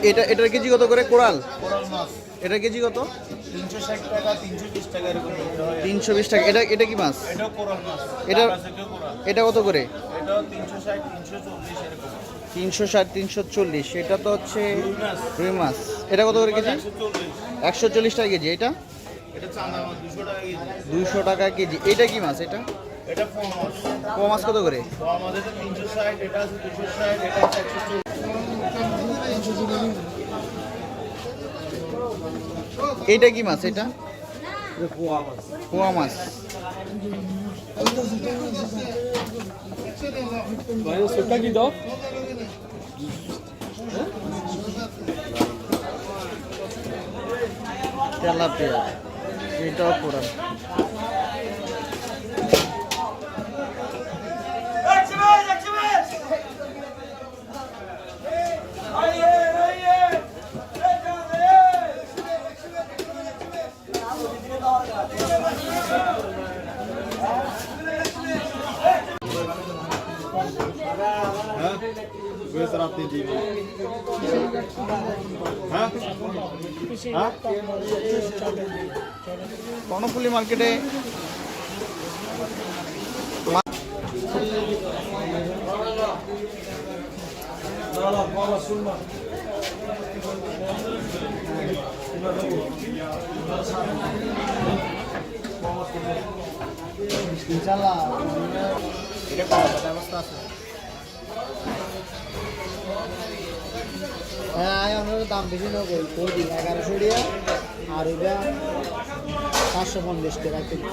এটার কেজি কত করে কোরাল? কোরাল মাছ এটার কেজি কত? 360 টাকা, 320 টাকা এরকম। 320 টাকা। এটা কি মাছ? এটাও কোরাল মাছ। এটা কত করে? এটাও 360, 340 এরকম। 360, 340। এটা তো হচ্ছে রুই মাছ। এটা কত করে কেজি? 140 টাকা কেজি। এটা চান্দা মাছ 200 টাকা কেজি। 200 টাকা কেজি। এটা কি মাছ? এটা পোয়া মাছ। পোয়া মাছ কত করে? পোয়া মাছ এটা 360, এটা আছে 260, এটা আছে 140। এইটা কি মাছ? এটা পোয়া মাছ। পোয়া মাছ। কি দাও? তেলাপিয়া। এটাও কোরাল। কর্ণফুলী মার্কেটে দাম বেশি না করি 1100 টাকা আর এটা 550 টাকা কেজি।